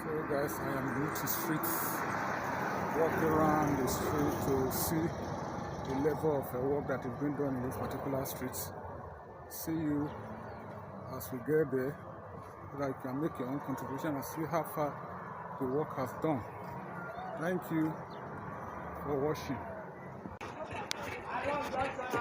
So guys, I am going to streets, walk around the street to see the level of work that is being done in this particular street. See you as we get there, so that you can make your own contribution and see how far the work has done. Thank you for watching. I love that.